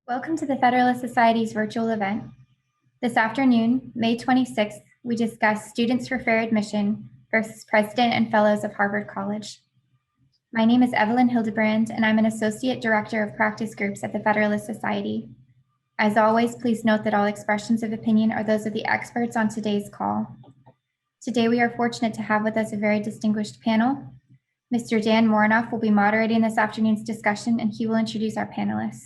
Welcome to the Federalist Society's virtual event. This afternoon, May 26th, we discuss Students for Fair Admission versus President and Fellows of Harvard College. My name is Evelyn Hildebrand, and I'm an Associate Director of Practice Groups at the Federalist Society. As always, please note that all expressions of opinion are those of the experts on today's call. Today, we are fortunate to have with us a very distinguished panel. Mr. Dan Morinoff will be moderating this afternoon's discussion, and he will introduce our panelists.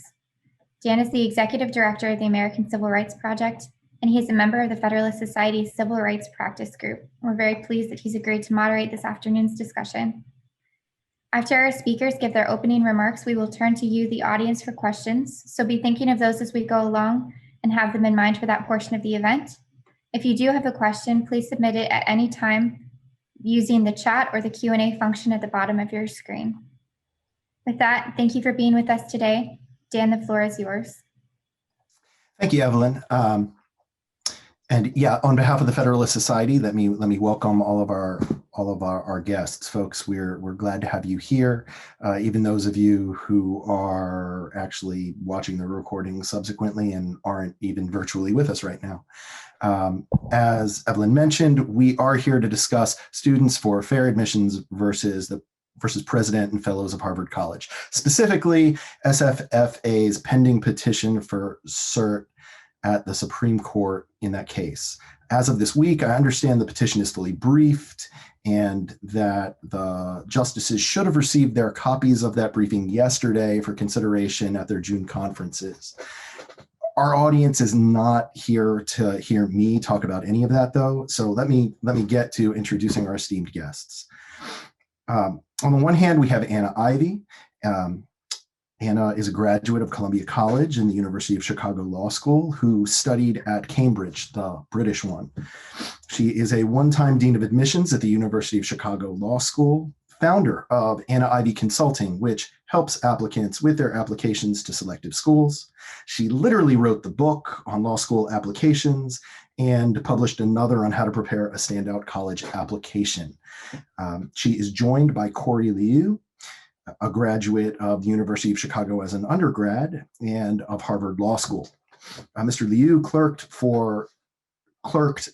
Dan is the Executive Director of the American Civil Rights Project, and he is a member of the Federalist Society's Civil Rights Practice Group. We're very pleased that he's agreed to moderate this afternoon's discussion. After our speakers give their opening remarks, we will turn to you, the audience, for questions. So be thinking of those as we go along and have them in mind for that portion of the event. If you do have a question, please submit it at any time using the chat or the Q&A function at the bottom of your screen. With that, thank you for being with us today. Dan, the floor is yours. Thank you, Evelyn. And yeah, on behalf of the Federalist Society, let me welcome all of our guests, folks. We're glad to have you here. Even those of you who are actually watching the recording subsequently and aren't even virtually with us right now. As Evelyn mentioned, we are here to discuss Students for Fair Admissions versus President and Fellows of Harvard College, specifically SFFA's pending petition for cert at the Supreme Court in that case. As of this week, I understand the petition is fully briefed and that the justices should have received their copies of that briefing yesterday for consideration at their June conferences. Our audience is not here to hear me talk about any of that, though, so let me get to introducing our esteemed guests. On the one hand, we have Anna Ivey. Anna is a graduate of Columbia College and the University of Chicago Law School, who studied at Cambridge, the British one. She is a one-time Dean of Admissions at the University of Chicago Law School, founder of Anna Ivey Consulting, which helps applicants with their applications to selective schools. She literally wrote the book on law school applications and published another on how to prepare a standout college application. She is joined by Corey Liu, a graduate of the University of Chicago as an undergrad and of Harvard Law School. Mr. Liu clerked for Court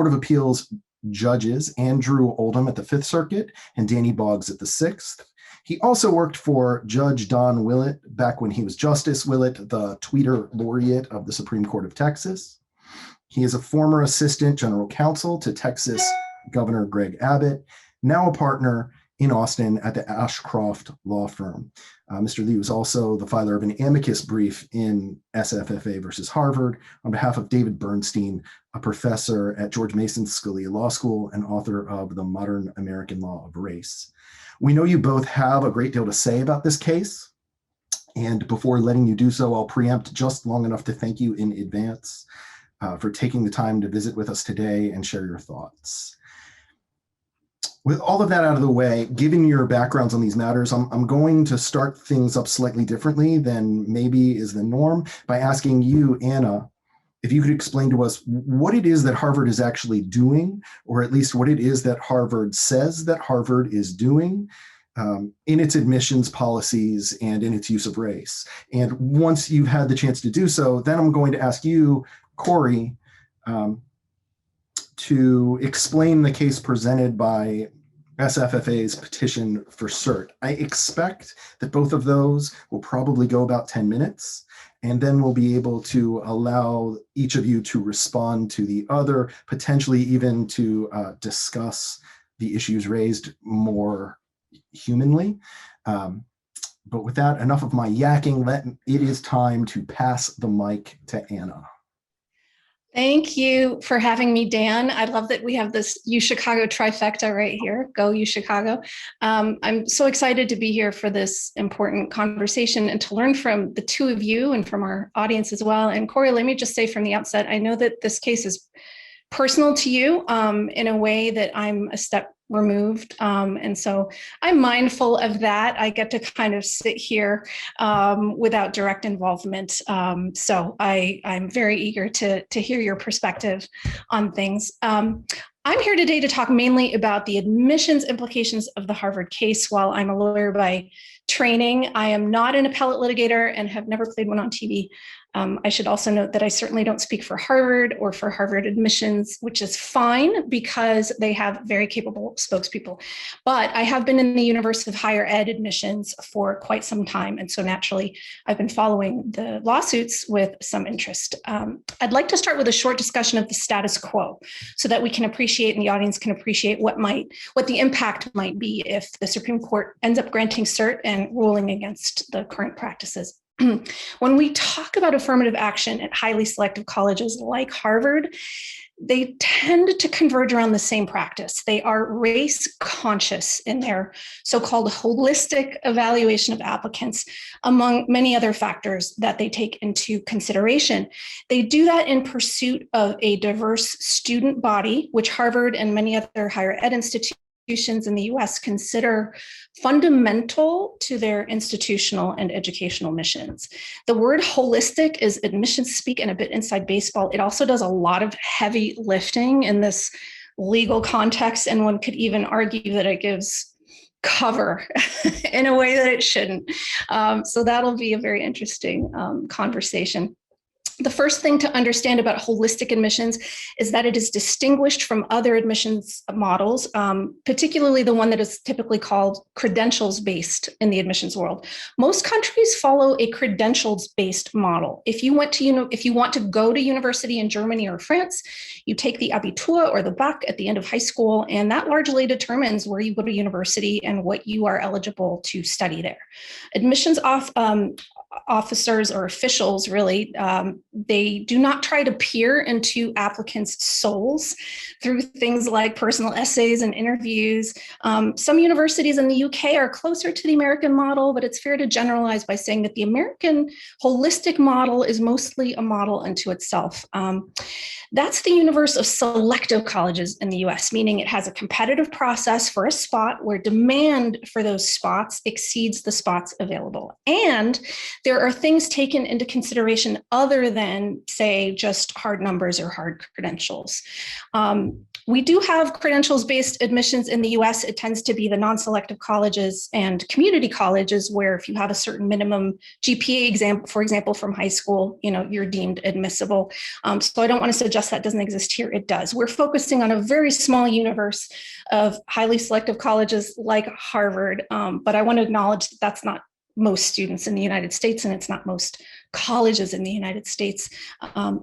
of Appeals judges Andrew Oldham at the Fifth Circuit and Danny Boggs at the Sixth. He also worked for Judge Don Willett back when he was Justice Willett, the Tweeter Laureate of the Supreme Court of Texas. He is a former Assistant General Counsel to Texas Governor Greg Abbott, now a partner in Austin at the Ashcroft Law Firm. Mr. Liu is also the filer of an amicus brief in SFFA versus Harvard on behalf of David Bernstein, a professor at George Mason Scalia Law School and author of The Modern American Law of Race. We know you both have a great deal to say about this case, and before letting you do so, I'll preempt just long enough to thank you in advance for taking the time to visit with us today and share your thoughts. With all of that out of the way, given your backgrounds on these matters, I'm going to start things up slightly differently than maybe is the norm by asking you, Anna, if you could explain to us what it is that Harvard is actually doing, or at least what it is that Harvard says that Harvard is doing in its admissions policies and in its use of race. And once you've had the chance to do so, then I'm going to ask you, Corey, to explain the case presented by SFFA's petition for cert. I expect that both of those will probably go about 10 minutes, and then we'll be able to allow each of you to respond to the other, potentially even to discuss the issues raised more humanly. But with that, enough of my yakking. It is time to pass the mic to Anna. Thank you for having me, Dan. I love that we have this UChicago trifecta right here. Go UChicago. I'm so excited to be here for this important conversation and to learn from the two of you and from our audience as well. And Corey, let me just say from the outset, I know that this case is personal to you in a way that I'm a step removed. And so I'm mindful of that. I get to kind of sit here without direct involvement. So I'm very eager to hear your perspective on things. I'm here today to talk mainly about the admissions implications of the Harvard case. While I'm a lawyer by training. I am not an appellate litigator and have never played one on TV. I should also note that I certainly don't speak for Harvard or for Harvard admissions, which is fine because they have very capable spokespeople. But I have been in the universe of higher ed admissions for quite some time. And so naturally, I've been following the lawsuits with some interest. I'd like to start with a short discussion of the status quo so that we can appreciate and the audience can appreciate what the impact might be if the Supreme Court ends up granting cert and ruling against the current practices. When we talk about affirmative action at highly selective colleges like Harvard, they tend to converge around the same practice. They are race conscious in their so-called holistic evaluation of applicants, among many other factors that they take into consideration. They do that in pursuit of a diverse student body, which Harvard and many other higher ed institutions in the US consider fundamental to their institutional and educational missions. The word holistic is admissions speak and a bit inside baseball. It also does a lot of heavy lifting in this legal context, and one could even argue that it gives cover in a way that it shouldn't. So that'll be a very interesting conversation. The first thing to understand about holistic admissions is that it is distinguished from other admissions models, particularly the one that is typically called credentials-based in the admissions world. Most countries follow a credentials-based model. If you want to go to university in Germany or France, you take the Abitur or the Bac at the end of high school, and that largely determines where you go to university and what you are eligible to study there. Admissions officers or officials, really, they do not try to peer into applicants' souls through things like personal essays and interviews. Some universities in the UK are closer to the American model, but it's fair to generalize by saying that the American holistic model is mostly a model unto itself. That's the universe of selective colleges in the US, meaning it has a competitive process for a spot where demand for those spots exceeds the spots available. And there are things taken into consideration other than, say, just hard numbers or hard credentials. We do have credentials-based admissions in the US. It tends to be the non-selective colleges and community colleges where if you have a certain minimum GPA for example, from high school, you're deemed admissible. So I don't want to suggest that doesn't exist here. It does. We're focusing on a very small universe of highly selective colleges like Harvard, but I want to acknowledge that that's not most students in the United States, and it's not most colleges in the United States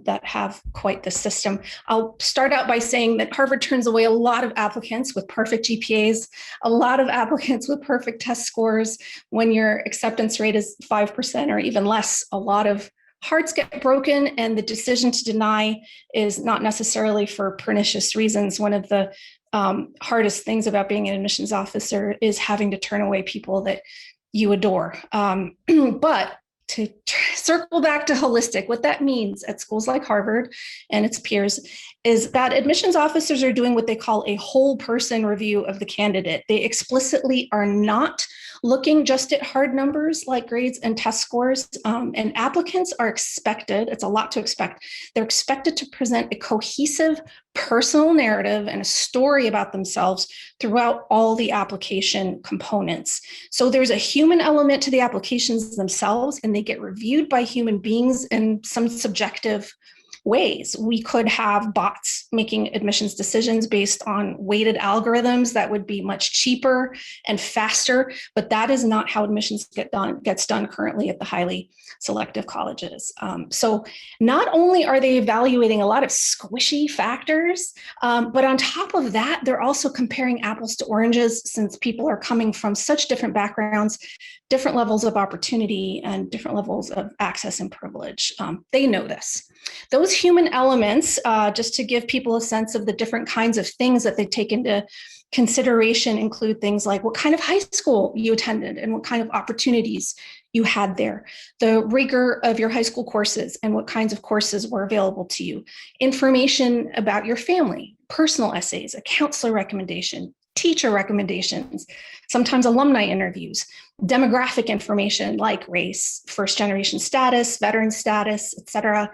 that have quite the system. I'll start out by saying that Harvard turns away a lot of applicants with perfect GPAs, a lot of applicants with perfect test scores. When your acceptance rate is 5% or even less, a lot of hearts get broken, and the decision to deny is not necessarily for pernicious reasons. One of the hardest things about being an admissions officer is having to turn away people that you adore. But to circle back to holistic, what that means at schools like Harvard and its peers is that admissions officers are doing what they call a whole person review of the candidate. They explicitly are not looking just at hard numbers like grades and test scores, and applicants are expected, it's a lot to expect, they're expected to present a cohesive personal narrative and a story about themselves throughout all the application components. So there's a human element to the applications themselves, and they get reviewed by human beings in some subjective ways. We could have bots making admissions decisions based on weighted algorithms that would be much cheaper and faster, but that is not how admissions gets done currently at the highly selective colleges. So not only are they evaluating a lot of squishy factors, but on top of that, they're also comparing apples to oranges, since people are coming from such different backgrounds, different levels of opportunity, and different levels of access and privilege. They know this. Those human elements, just to give people a sense of the different kinds of things that they take into consideration, include things like what kind of high school you attended and what kind of opportunities you had there, the rigor of your high school courses and what kinds of courses were available to you, information about your family, personal essays, a counselor recommendation, teacher recommendations, sometimes alumni interviews, demographic information like race, first generation status, veteran status, et cetera,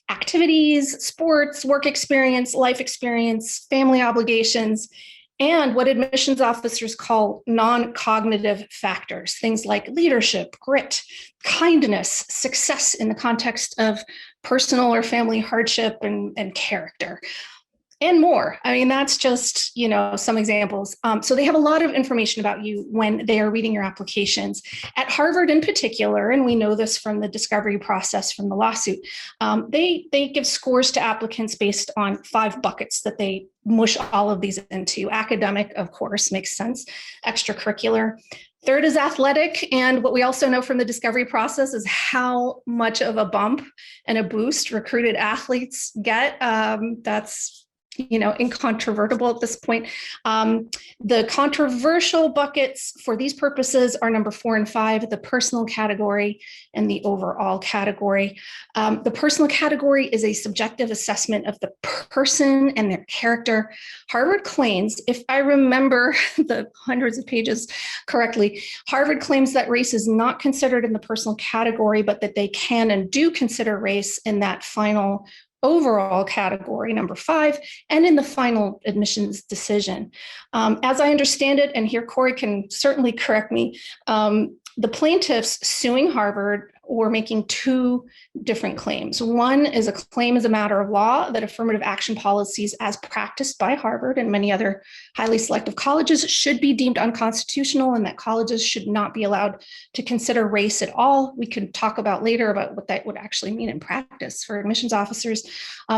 activities, sports, work experience, life experience, family obligations, and what admissions officers call non-cognitive factors, things like leadership, grit, kindness, success in the context of personal or family hardship, and character. And more. I mean, that's just, some examples. So they have a lot of information about you when they are reading your applications. At Harvard in particular, and we know this from the discovery process from the lawsuit, they give scores to applicants based on 5 buckets that they mush all of these into. Academic, of course, makes sense. Extracurricular. Third is athletic. And what we also know from the discovery process is how much of a bump and a boost recruited athletes get. That's incontrovertible at this point. The controversial buckets for these purposes are number 4 and 5, the personal category and the overall category. The personal category is a subjective assessment of the person and their character. Harvard claims, if I remember the hundreds of pages correctly, Harvard claims that race is not considered in the personal category, but that they can and do consider race in that final overall category, number 5, and in the final admissions decision. As I understand it, and here Corey can certainly correct me, the plaintiffs suing Harvard were making 2 different claims. One is a claim as a matter of law that affirmative action policies as practiced by Harvard and many other highly selective colleges should be deemed unconstitutional and that colleges should not be allowed to consider race at all. We could talk about later about what that would actually mean in practice for admissions officers,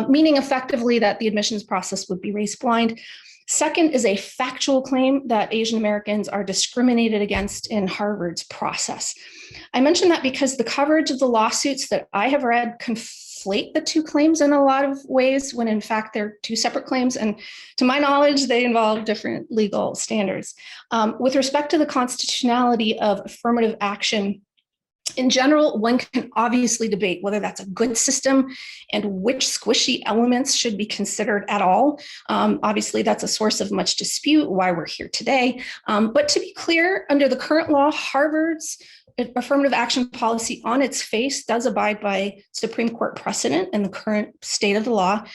meaning effectively that the admissions process would be race blind. Second is a factual claim that Asian Americans are discriminated against in Harvard's process. I mention that because the coverage of the lawsuits that I have read conflate the 2 claims in a lot of ways, when in fact they're 2 separate claims. And to my knowledge, they involve different legal standards. With respect to the constitutionality of affirmative action, in general, one can obviously debate whether that's a good system and which squishy elements should be considered at all. Obviously, that's a source of much dispute, why we're here today. But to be clear, under the current law, Harvard's affirmative action policy on its face does abide by Supreme Court precedent and the current state of the law.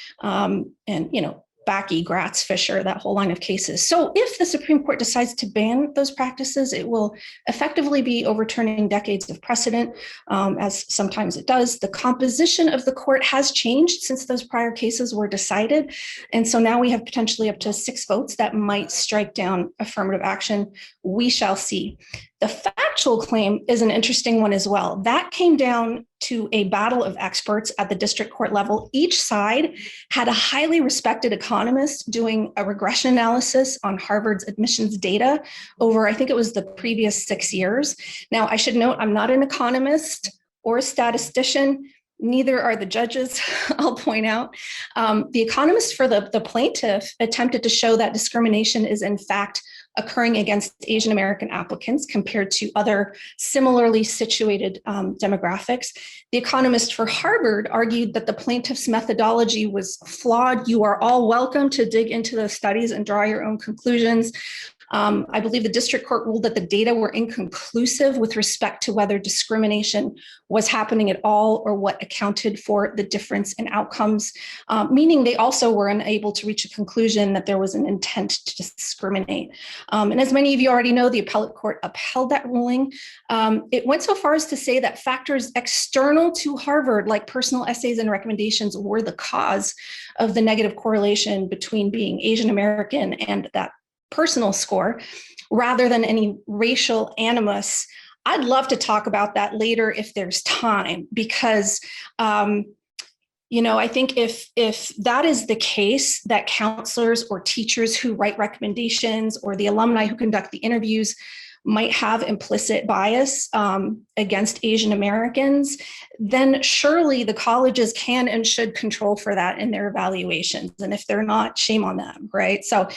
Bakke, Gratz, Fisher, that whole line of cases. So if the Supreme Court decides to ban those practices, it will effectively be overturning decades of precedent, as sometimes it does. The composition of the court has changed since those prior cases were decided. And so now we have potentially up to 6 votes that might strike down affirmative action. We shall see. The factual claim is an interesting one as well. That came down to a battle of experts at the district court level. Each side had a highly respected economist doing a regression analysis on Harvard's admissions data over, I think it was the previous 6 years. Now, I should note, I'm not an economist or a statistician. Neither are the judges, I'll point out. The economist for the plaintiff attempted to show that discrimination is in fact occurring against Asian American applicants compared to other similarly situated demographics. The economist for Harvard argued that the plaintiff's methodology was flawed. You are all welcome to dig into those studies and draw your own conclusions. I believe the district court ruled that the data were inconclusive with respect to whether discrimination was happening at all or what accounted for the difference in outcomes, meaning they also were unable to reach a conclusion that there was an intent to discriminate. And as many of you already know, the appellate court upheld that ruling. It went so far as to say that factors external to Harvard, like personal essays and recommendations, were the cause of the negative correlation between being Asian American and that personal score, rather than any racial animus. I'd love to talk about that later if there's time, because I think if that is the case, that counselors or teachers who write recommendations or the alumni who conduct the interviews might have implicit bias against Asian Americans, then surely the colleges can and should control for that in their evaluations. And if they're not, shame on them, right? So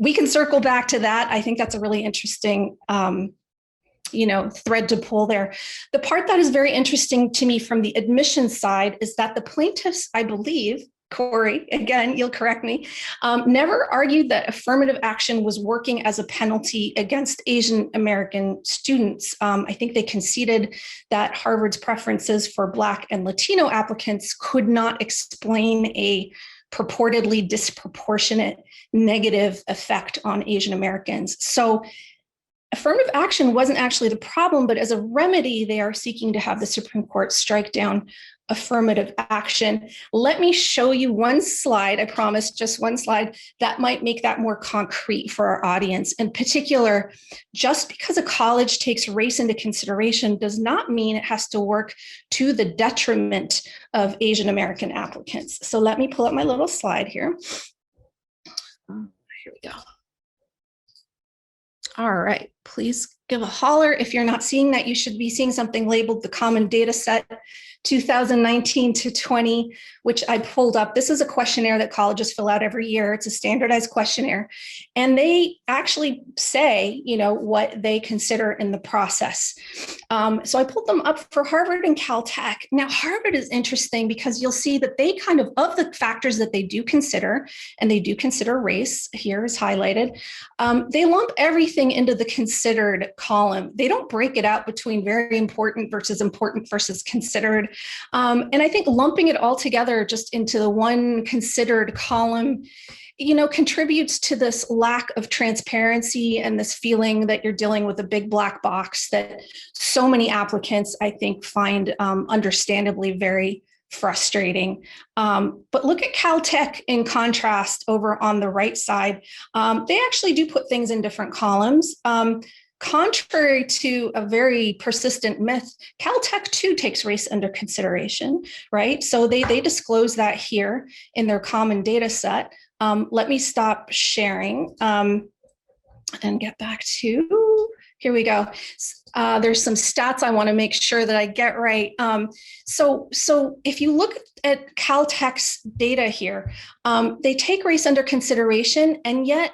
we can circle back to that. I think that's a really interesting thread to pull there. The part that is very interesting to me from the admissions side is that the plaintiffs, I believe, Corey, again, you'll correct me, never argued that affirmative action was working as a penalty against Asian American students. I think they conceded that Harvard's preferences for Black and Latino applicants could not explain a purportedly disproportionate negative effect on Asian Americans. So affirmative action wasn't actually the problem, but as a remedy, they are seeking to have the Supreme Court strike down affirmative action. Let me show you one slide, I promise, just one slide that might make that more concrete for our audience. In particular, just because a college takes race into consideration does not mean it has to work to the detriment of Asian American applicants. So let me pull up my little slide here. Here we go. All right, please give a holler. If you're not seeing that, you should be seeing something labeled the Common Data Set 2019 to 20, which I pulled up. This is a questionnaire that colleges fill out every year. It's a standardized questionnaire. And they actually say, what they consider in the process. So I pulled them up for Harvard and Caltech. Now, Harvard is interesting because you'll see that they of the factors that they do consider, and they do consider race, here is highlighted, they lump everything into the considered column. They don't break it out between very important versus considered. And I think lumping it all together just into the one considered column, contributes to this lack of transparency and this feeling that you're dealing with a big black box that so many applicants, I think, find understandably very frustrating. But look at Caltech in contrast over on the right side. They actually do put things in different columns. Contrary to a very persistent myth, Caltech too takes race under consideration, right? So they disclose that here in their common data set. Let me stop sharing and get back to, here we go. There's some stats I want to make sure that I get right. So if you look at Caltech's data here, they take race under consideration, and yet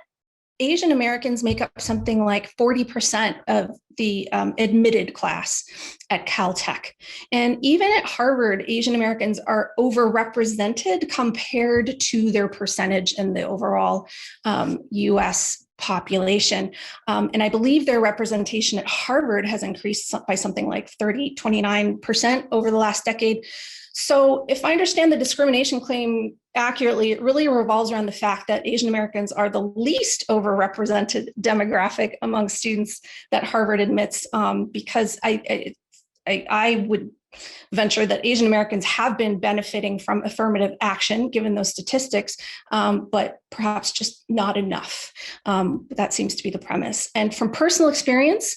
Asian Americans make up something like 40% of the admitted class at Caltech. And even at Harvard, Asian Americans are overrepresented compared to their percentage in the overall US population. And I believe their representation at Harvard has increased by something like 29% over the last decade. So if I understand the discrimination claim accurately, it really revolves around the fact that Asian Americans are the least overrepresented demographic among students that Harvard admits, because I would venture that Asian Americans have been benefiting from affirmative action, given those statistics, but perhaps just not enough. That seems to be the premise. And from personal experience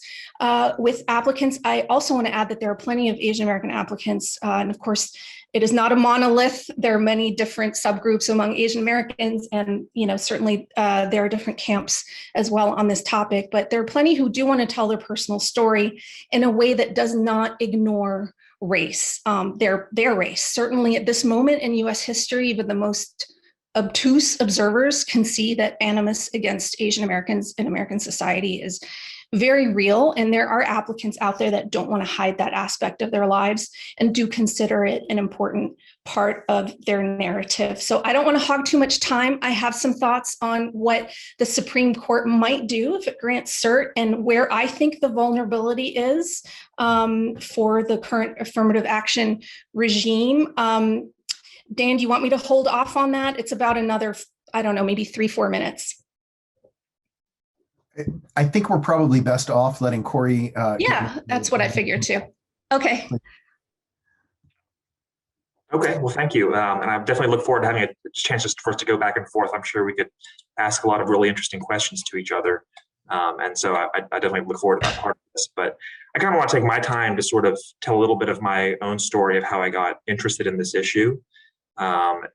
with applicants, I also want to add that there are plenty of Asian American applicants. And of course, it is not a monolith. There are many different subgroups among Asian Americans, and certainly there are different camps as well on this topic, but there are plenty who do want to tell their personal story in a way that does not ignore race, their race. Certainly at this moment in US history, even the most obtuse observers can see that animus against Asian Americans in American society is very real. And there are applicants out there that don't want to hide that aspect of their lives and do consider it an important part of their narrative. So I don't want to hog too much time. I have some thoughts on what the Supreme Court might do if it grants cert, and where I think the vulnerability is for the current affirmative action regime. Dan, do you want me to hold off on that? It's about another, I don't know, maybe 3-4 minutes. I think we're probably best off letting Corey. Yeah, that's what I figured too. Okay. Okay, well, thank you. And I definitely look forward to having a chance for us to go back and forth. I'm sure we could ask a lot of really interesting questions to each other. And so I definitely look forward to that part of this. But I kind of want to take my time to sort of tell a little bit of my own story of how I got interested in this issue.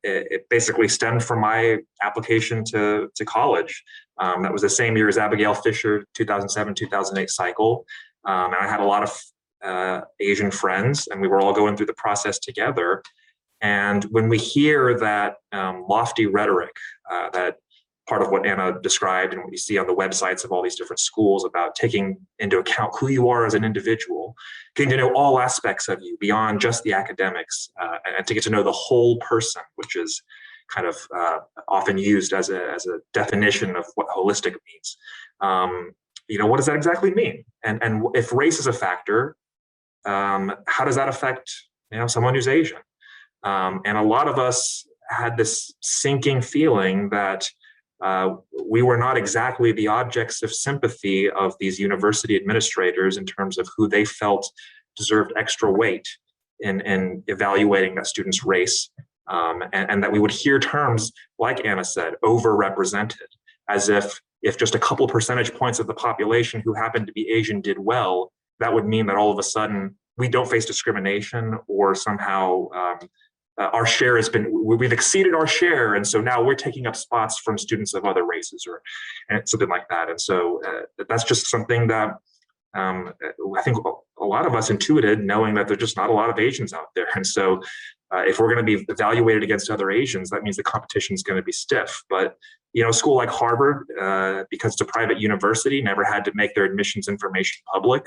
It basically stemmed from my application to college. That was the same year as Abigail Fisher, 2007-2008 cycle. And I had a lot of Asian friends, and we were all going through the process together. And when we hear that lofty rhetoric, that part of what Anna described and what you see on the websites of all these different schools about taking into account who you are as an individual, getting to know all aspects of you beyond just the academics, and to get to know the whole person, which is kind of often used as a definition of what holistic means. What does that exactly mean? And if race is a factor, how does that affect someone who's Asian? And a lot of us had this sinking feeling that we were not exactly the objects of sympathy of these university administrators in terms of who they felt deserved extra weight in evaluating a student's race, and that we would hear terms, like Anna said, overrepresented, as if just a couple percentage points of the population who happened to be Asian did well, that would mean that all of a sudden we don't face discrimination, or somehow our share has been, we've exceeded our share, and so now we're taking up spots from students of other races, or something like that. And so that's just something that I think a lot of us intuited, knowing that there's just not a lot of Asians out there. And so if we're going to be evaluated against other Asians, that means the competition is going to be stiff. But a school like Harvard, because it's a private university, never had to make their admissions information public.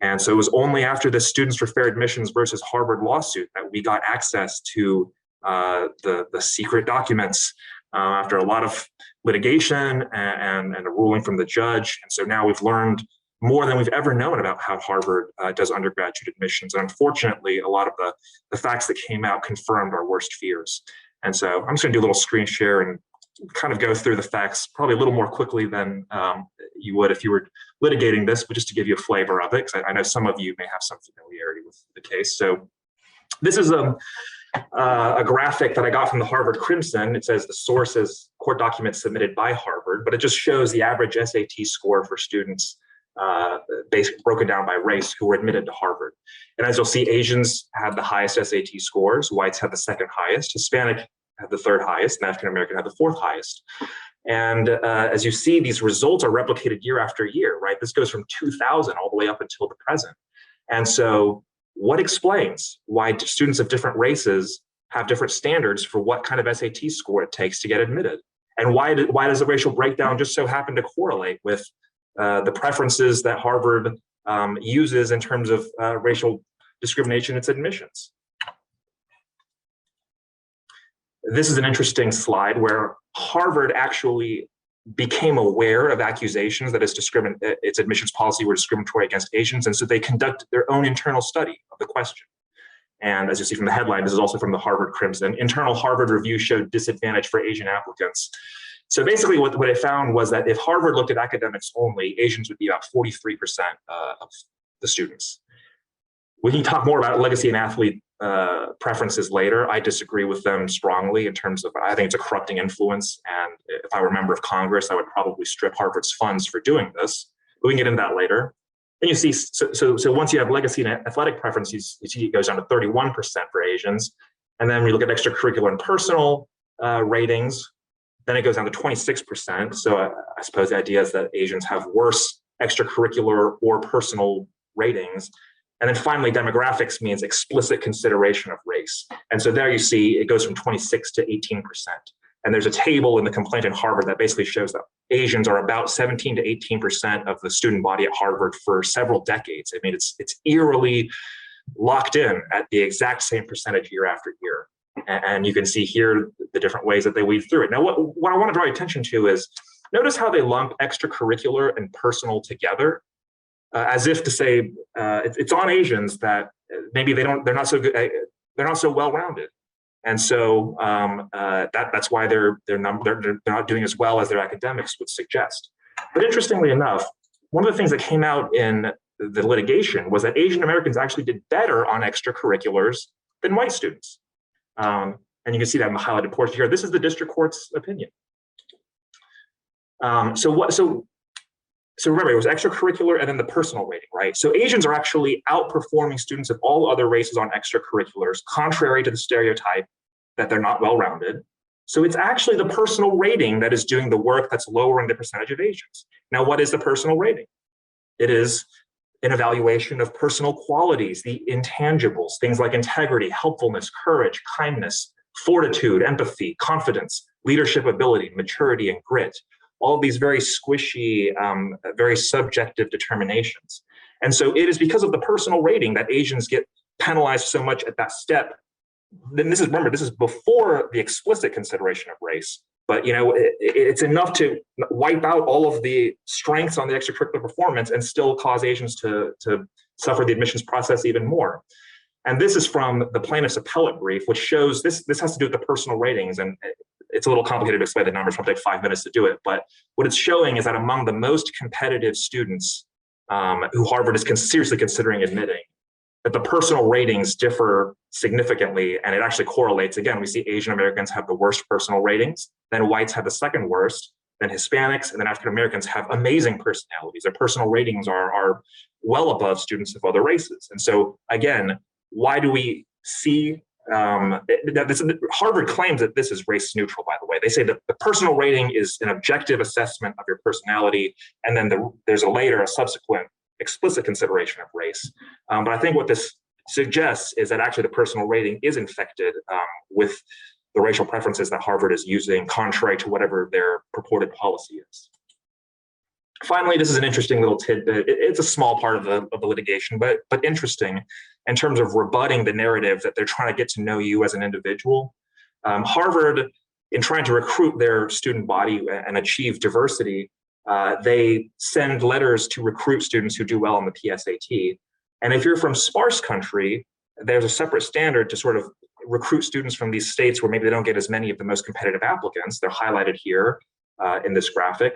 And so it was only after the Students for Fair Admissions versus Harvard lawsuit that we got access to the secret documents after a lot of litigation and a ruling from the judge. And so now we've learned more than we've ever known about how Harvard does undergraduate admissions. And unfortunately, a lot of the facts that came out confirmed our worst fears. And so I'm just going to do a little screen share and kind of go through the facts probably a little more quickly than you would if you were litigating this, but just to give you a flavor of it, because I know some of you may have some familiarity with the case. So this is a graphic that I got from the Harvard Crimson. It says the source is court documents submitted by Harvard, but it just shows the average SAT score for students basically broken down by race who were admitted to Harvard. And as you'll see, Asians had the highest SAT scores, whites had the second highest, Hispanic had the third highest, and African American had the fourth highest. And as you see, these results are replicated year after year, right? This goes from 2000 all the way up until the present. And so what explains why students of different races have different standards for what kind of SAT score it takes to get admitted? And why does the racial breakdown just so happen to correlate with the preferences that Harvard uses in terms of racial discrimination in its admissions? This is an interesting slide where Harvard actually became aware of accusations that its admissions policy were discriminatory against Asians, and so they conducted their own internal study of the question. And as you see from the headline, this is also from the Harvard Crimson. Internal Harvard review showed disadvantage for Asian applicants. So basically what I found was that if Harvard looked at academics only, Asians would be about 43% of the students. We can talk more about legacy and athlete preferences later. I disagree with them strongly in terms of, I think it's a corrupting influence. And if I were a member of Congress, I would probably strip Harvard's funds for doing this. But we can get into that later. And you see, so once you have legacy and athletic preferences, you see it goes down to 31% for Asians. And then we look at extracurricular and personal ratings, then it goes down to 26%. So I suppose the idea is that Asians have worse extracurricular or personal ratings. And then finally, demographics means explicit consideration of race. And so there you see it goes from 26 to 18%. And there's a table in the complaint in Harvard that basically shows that Asians are about 17 to 18% of the student body at Harvard for several decades. I mean, it's eerily locked in at the exact same percentage year after year. And you can see here the different ways that they weave through it. Now, what I want to draw your attention to is, notice how they lump extracurricular and personal together, as if to say it's on Asians that maybe they're not so good, they're not so well-rounded, and so that's why they're not doing as well as their academics would suggest. But interestingly enough, one of the things that came out in the litigation was that Asian Americans actually did better on extracurriculars than white students. And you can see that in the highlighted portion here. This is the district court's opinion. So remember, it was extracurricular and then the personal rating, right? So Asians are actually outperforming students of all other races on extracurriculars, contrary to the stereotype that they're not well-rounded. So it's actually the personal rating that is doing the work that's lowering the percentage of Asians. Now, what is the personal rating? It is an evaluation of personal qualities, the intangibles, things like integrity, helpfulness, courage, kindness, fortitude, empathy, confidence, leadership ability, maturity, and grit. All of these very squishy, very subjective determinations. And so it is because of the personal rating that Asians get penalized so much at that step. Then remember, this is before the explicit consideration of race, but it's enough to wipe out all of the strengths on the extracurricular performance and still cause Asians to suffer the admissions process even more. And this is from the plaintiff's appellate brief, which shows this has to do with the personal ratings. And it's a little complicated to explain the numbers, it'll take 5 minutes to do it. But what it's showing is that among the most competitive students who Harvard is seriously considering admitting, that the personal ratings differ significantly, and it actually correlates. Again, we see Asian Americans have the worst personal ratings, then whites have the second worst, then Hispanics, and then African Americans have amazing personalities. Their personal ratings are well above students of other races. And so again, why do we see Harvard claims that this is race neutral, by the way. They say that the personal rating is an objective assessment of your personality, and then there's a subsequent explicit consideration of race. But I think what this suggests is that actually the personal rating is infected with the racial preferences that Harvard is using, contrary to whatever their purported policy is. Finally, this is an interesting little tidbit. It's a small part of the litigation, but interesting in terms of rebutting the narrative that they're trying to get to know you as an individual. Harvard, in trying to recruit their student body and achieve diversity, they send letters to recruit students who do well on the PSAT. And if you're from sparse country, there's a separate standard to sort of recruit students from these states where maybe they don't get as many of the most competitive applicants. They're highlighted here in this graphic.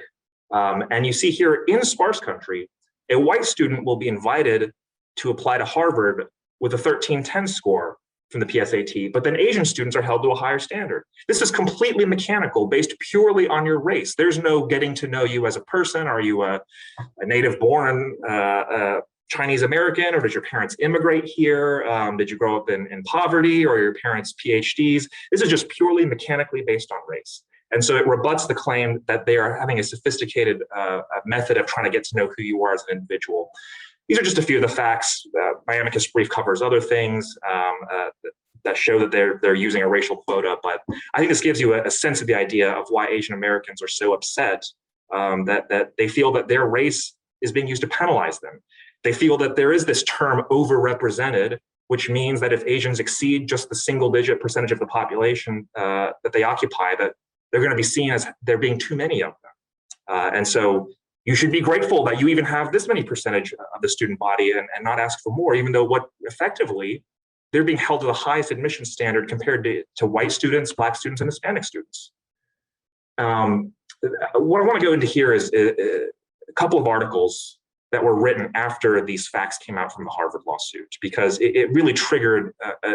And you see here in sparse country, a white student will be invited to apply to Harvard with a 1310 score from the PSAT, but then Asian students are held to a higher standard. This is completely mechanical, based purely on your race. There's no getting to know you as a person. Are you a native born Chinese American, or did your parents immigrate here? Did you grow up in poverty, or your parents PhDs? This is just purely mechanically based on race. And so it rebuts the claim that they are having a sophisticated method of trying to get to know who you are as an individual. These are just a few of the facts. My amicus brief covers other things that show that they're using a racial quota, but I think this gives you a sense of the idea of why Asian Americans are so upset that they feel that their race is being used to penalize them. They feel that there is this term overrepresented, which means that if Asians exceed just the single-digit percentage of the population that they occupy, that they're going to be seen as there being too many of them. And so you should be grateful that you even have this many percentage of the student body and not ask for more, even though what effectively they're being held to the highest admission standard compared to white students, Black students, and Hispanic students. What I want to go into here is a couple of articles that were written after these facts came out from the Harvard lawsuit, because it really triggered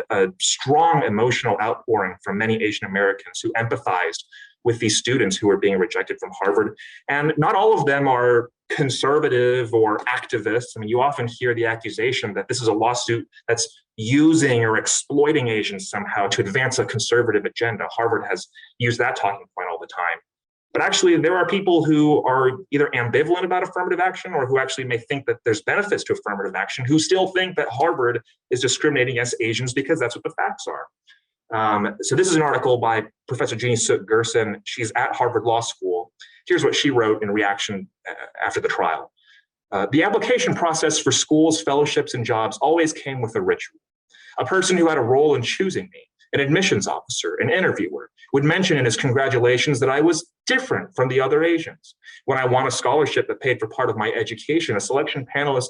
a strong emotional outpouring from many Asian Americans who empathized with these students who are being rejected from Harvard. And not all of them are conservative or activists. I mean, you often hear the accusation that this is a lawsuit that's using or exploiting Asians somehow to advance a conservative agenda. Harvard has used that talking point all the time. But actually, there are people who are either ambivalent about affirmative action or who actually may think that there's benefits to affirmative action, who still think that Harvard is discriminating against Asians because that's what the facts are. So this is an article by Professor Jeannie Sook Gerson. She's at Harvard Law School. Here's what she wrote in reaction after the trial. The application process for schools, fellowships, and jobs always came with a ritual. A person who had a role in choosing me, an admissions officer, an interviewer, would mention in his congratulations that I was different from the other Asians. When I won a scholarship that paid for part of my education, a selection panelist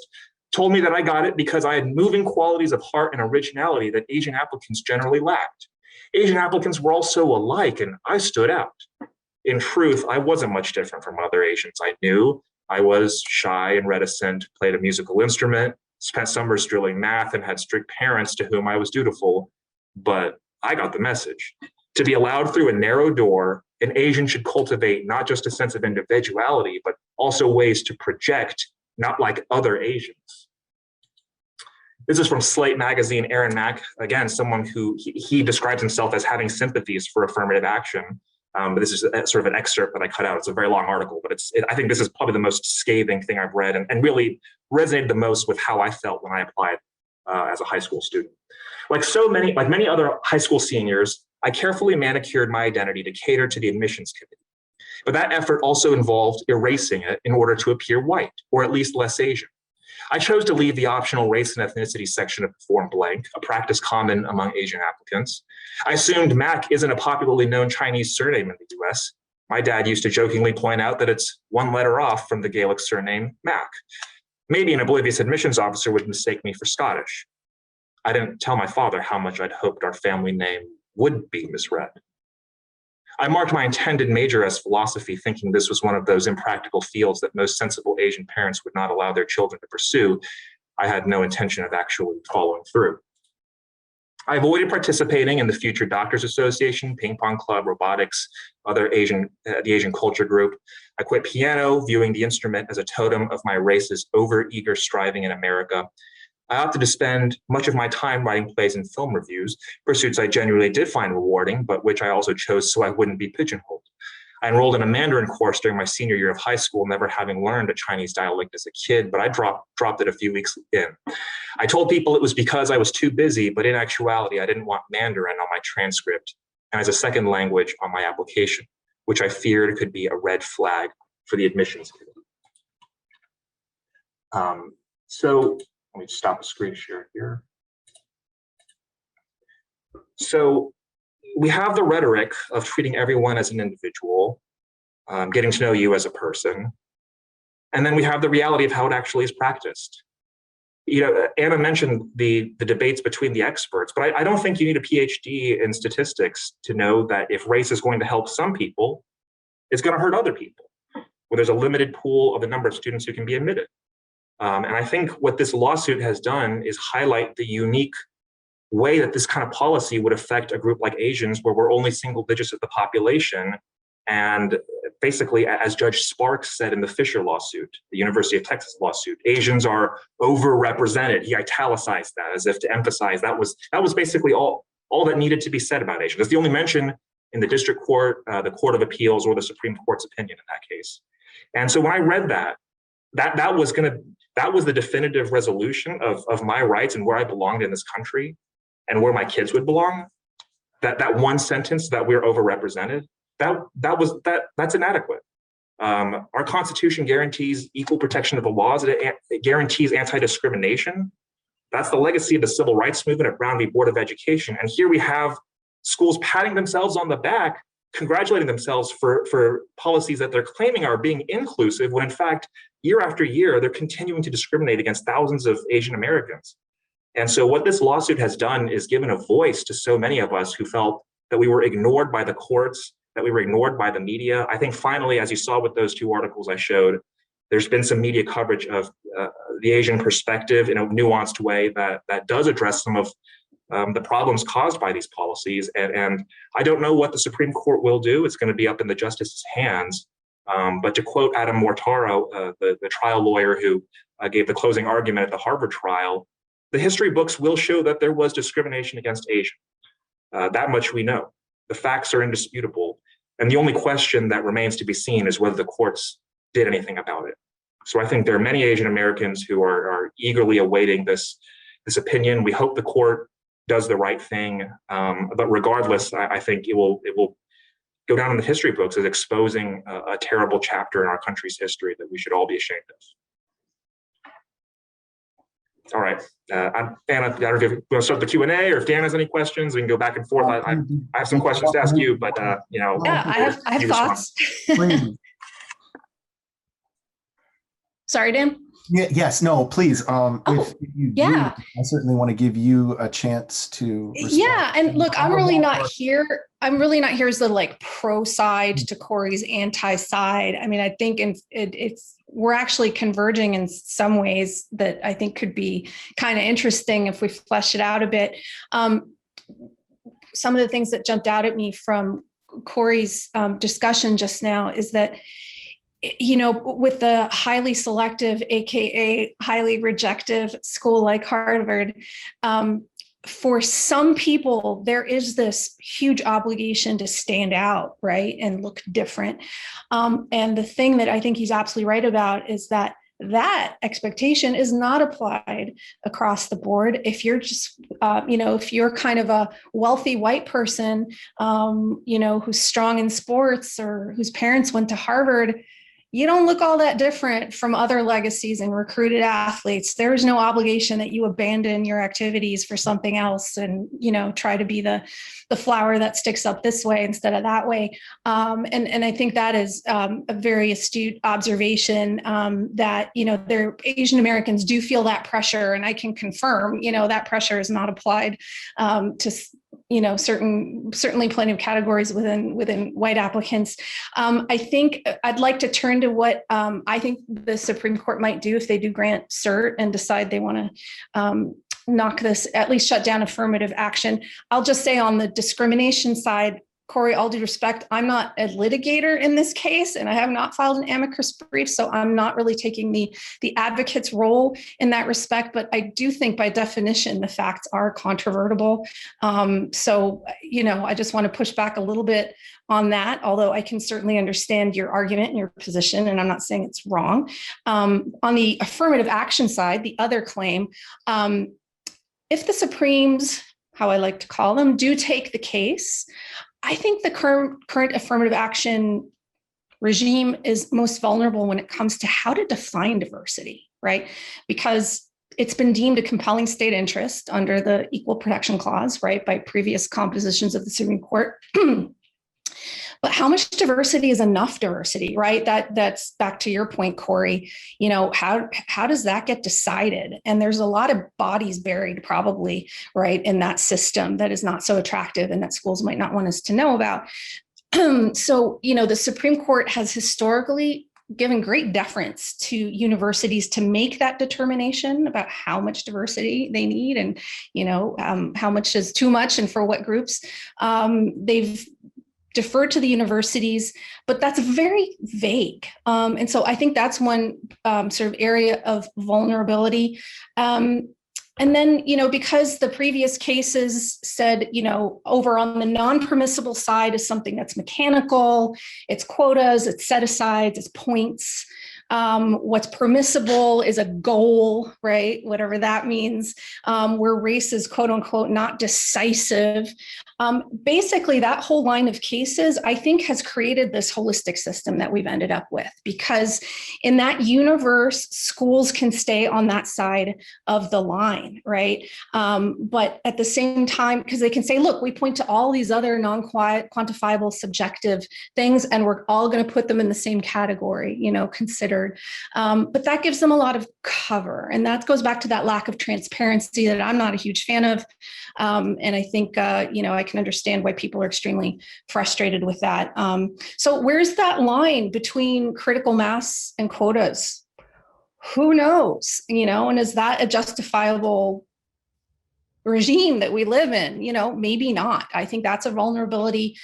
told me that I got it because I had moving qualities of heart and originality that Asian applicants generally lacked. Asian applicants were all so alike, and I stood out. In truth, I wasn't much different from other Asians. I knew I was shy and reticent, played a musical instrument, spent summers drilling math, and had strict parents to whom I was dutiful. But I got the message. To be allowed through a narrow door, an Asian should cultivate not just a sense of individuality, but also ways to project, not like other Asians. This is from Slate magazine. Aaron Mack, again, someone who he describes himself as having sympathies for affirmative action. But this is sort of an excerpt that I cut out. It's a very long article, but I think this is probably the most scathing thing I've read and really resonated the most with how I felt when I applied as a high school student. Like many other high school seniors, I carefully manicured my identity to cater to the admissions committee. But that effort also involved erasing it in order to appear white, or at least less Asian. I chose to leave the optional race and ethnicity section of the form blank, a practice common among Asian applicants. I assumed Mac isn't a popularly known Chinese surname in the US. My dad used to jokingly point out that it's one letter off from the Gaelic surname Mac. Maybe an oblivious admissions officer would mistake me for Scottish. I didn't tell my father how much I'd hoped our family name would be misread. I marked my intended major as philosophy, thinking this was one of those impractical fields that most sensible Asian parents would not allow their children to pursue. I had no intention of actually following through. I avoided participating in the Future Doctors Association, ping pong club, robotics, the Asian culture group. I quit piano, viewing the instrument as a totem of my race's overeager striving in America. I opted to spend much of my time writing plays and film reviews, pursuits I genuinely did find rewarding, but which I also chose so I wouldn't be pigeonholed. I enrolled in a Mandarin course during my senior year of high school, never having learned a Chinese dialect as a kid, but I dropped it a few weeks in. I told people it was because I was too busy, but in actuality, I didn't want Mandarin on my transcript and as a second language on my application, which I feared could be a red flag for the admissions committee. So let me stop the screen share here. So we have the rhetoric of treating everyone as an individual, getting to know you as a person. And then we have the reality of how it actually is practiced. You know, Anna mentioned the debates between the experts, but I don't think you need a PhD in statistics to know that if race is going to help some people, it's going to hurt other people, where there's a limited pool of the number of students who can be admitted. And I think what this lawsuit has done is highlight the unique way that this kind of policy would affect a group like Asians, where we're only single digits of the population. And basically, as Judge Sparks said in the Fisher lawsuit, the University of Texas lawsuit, Asians are overrepresented. He italicized that as if to emphasize that was basically all that needed to be said about Asians. That's the only mention in the district court, the Court of Appeals, or the Supreme Court's opinion in that case. And so when I read that was the definitive resolution of my rights and where I belonged in this country and where my kids would belong. That one sentence, that we're overrepresented, that's inadequate. Our Constitution guarantees equal protection of the laws. It guarantees anti-discrimination. That's the legacy of the civil rights movement at Brown v. Board of Education. And here we have schools patting themselves on the back, congratulating themselves for policies that they're claiming are being inclusive, when in fact, year after year, they're continuing to discriminate against thousands of Asian Americans. And so what this lawsuit has done is given a voice to so many of us who felt that we were ignored by the courts, that we were ignored by the media. I think finally, as you saw with those two articles I showed, there's been some media coverage of the Asian perspective in a nuanced way that does address some of the problems caused by these policies. And I don't know what the Supreme Court will do. It's going to be up in the justice's hands. But to quote Adam Mortaro, the trial lawyer who gave the closing argument at the Harvard trial, the history books will show that there was discrimination against Asians. That much we know. The facts are indisputable. And the only question that remains to be seen is whether the courts did anything about it. So I think there are many Asian Americans who are eagerly awaiting this opinion. We hope the court does the right thing. But regardless, I think it will go down in the history books as exposing a terrible chapter in our country's history that we should all be ashamed of. All right, Anna, I don't know if you want to start the Q&A, or if Dan has any questions, we can go back and forth. I have some questions to ask you, but you know. Yeah, I have thoughts. Sorry, Dan. Yeah, yes, no, please. If you do, I certainly want to give you a chance to respond. Yeah, and look, I'm really not here as the like pro side to Corey's anti side. I mean, I think we're actually converging in some ways that I think could be kind of interesting if we flesh it out a bit. Some of the things that jumped out at me from Corey's discussion just now is that, you know, with the highly selective, AKA highly rejective school like Harvard, for some people, there is this huge obligation to stand out, right, and look different. And the thing that I think he's absolutely right about is that expectation is not applied across the board. If you're just, if you're kind of a wealthy white person, who's strong in sports or whose parents went to Harvard, you don't look all that different from other legacies and recruited athletes. There is no obligation that you abandon your activities for something else and, try to be the flower that sticks up this way instead of that way. And I think that is a very astute observation that, Asian Americans do feel that pressure. And I can confirm, that pressure is not applied to certainly plenty of categories within white applicants. I think I'd like to turn to what I think the Supreme Court might do if they do grant cert and decide they want to knock this, at least shut down affirmative action. I'll just say on the discrimination side, Corey, all due respect, I'm not a litigator in this case, and I have not filed an amicus brief, so I'm not really taking the advocate's role in that respect. But I do think, by definition, the facts are controvertible. So, I just want to push back a little bit on that, although I can certainly understand your argument and your position, and I'm not saying it's wrong. On the affirmative action side, the other claim, if the Supremes, how I like to call them, do take the case, I think the current affirmative action regime is most vulnerable when it comes to how to define diversity, right? Because it's been deemed a compelling state interest under the Equal Protection Clause, right, by previous compositions of the Supreme Court. But how much diversity is enough diversity, right? That's back to your point, Corey. How does that get decided? And there's a lot of bodies buried probably, right, in that system that is not so attractive and that schools might not want us to know about. So, the Supreme Court has historically given great deference to universities to make that determination about how much diversity they need and, how much is too much and for what groups. They've defer to the universities, but that's very vague. And so I think that's one sort of area of vulnerability. And then, because the previous cases said, over on the non-permissible side is something that's mechanical, it's quotas, it's set-asides, it's points. What's permissible is a goal, right? Whatever that means, where race is quote unquote not decisive. Basically, that whole line of cases, I think, has created this holistic system that we've ended up with, because in that universe, schools can stay on that side of the line, right? But at the same time, because they can say, look, we point to all these other non-quantifiable subjective things, and we're all going to put them in the same category, considered. But that gives them a lot of cover. And that goes back to that lack of transparency that I'm not a huge fan of. And I think, I can understand why people are extremely frustrated with that. So where's that line between critical mass and quotas? Who knows, and is that a justifiable regime that we live in? Maybe not. I think that's a vulnerability.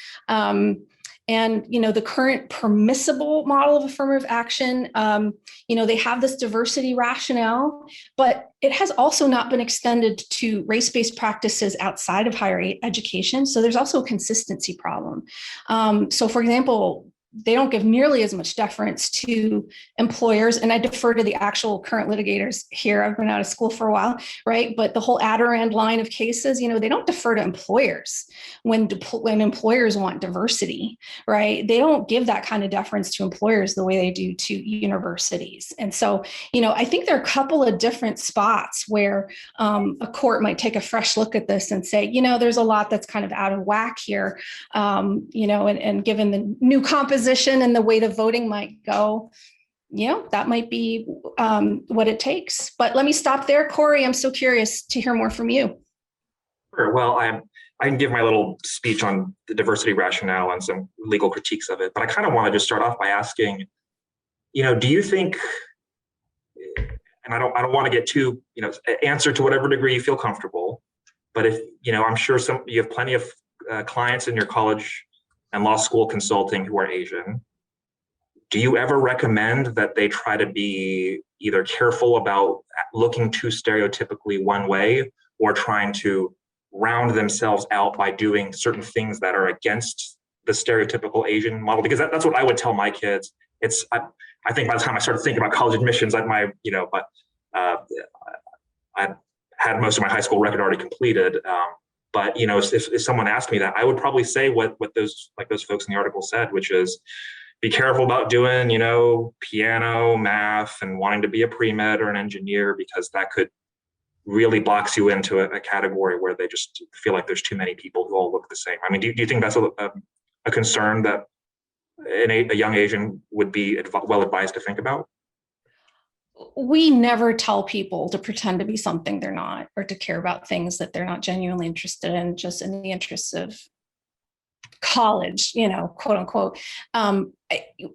And, the current permissible model of affirmative action, they have this diversity rationale, but it has also not been extended to race-based practices outside of higher education. So there's also a consistency problem. So, for example, they don't give nearly as much deference to employers. And I defer to the actual current litigators here. I've been out of school for a while, right? But the whole Adirond line of cases, they don't defer to employers when employers want diversity, right? They don't give that kind of deference to employers the way they do to universities. And so, I think there are a couple of different spots where a court might take a fresh look at this and say, there's a lot that's kind of out of whack here, and given the new composition and the way the voting might go, that might be what it takes. But let me stop there. Corey, I'm so curious to hear more from you. Sure. Well, I can give my little speech on the diversity rationale and some legal critiques of it, but I kind of want to just start off by asking, do you think, and I don't want to get too, answer to whatever degree you feel comfortable, but if, I'm sure you have plenty of clients in your college and law school consulting who are Asian. Do you ever recommend that they try to be either careful about looking too stereotypically one way or trying to round themselves out by doing certain things that are against the stereotypical Asian model? Because that's what I would tell my kids. I think by the time I started thinking about college admissions, I had most of my high school record already completed. But if someone asked me that, I would probably say what those folks in the article said, which is, be careful about doing, piano, math, and wanting to be a pre-med or an engineer, because that could really box you into a category where they just feel like there's too many people who all look the same. I mean, do you think that's a concern that a young Asian would be well advised to think about? We never tell people to pretend to be something they're not, or to care about things that they're not genuinely interested in, just in the interests of college, quote unquote.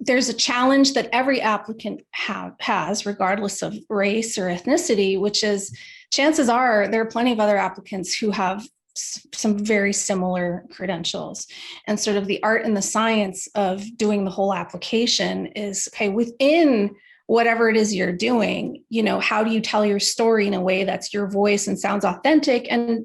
There's a challenge that every applicant has, regardless of race or ethnicity, which is chances are there are plenty of other applicants who have some very similar credentials. And sort of the art and the science of doing the whole application is, okay, within whatever it is you're doing, how do you tell your story in a way that's your voice and sounds authentic and,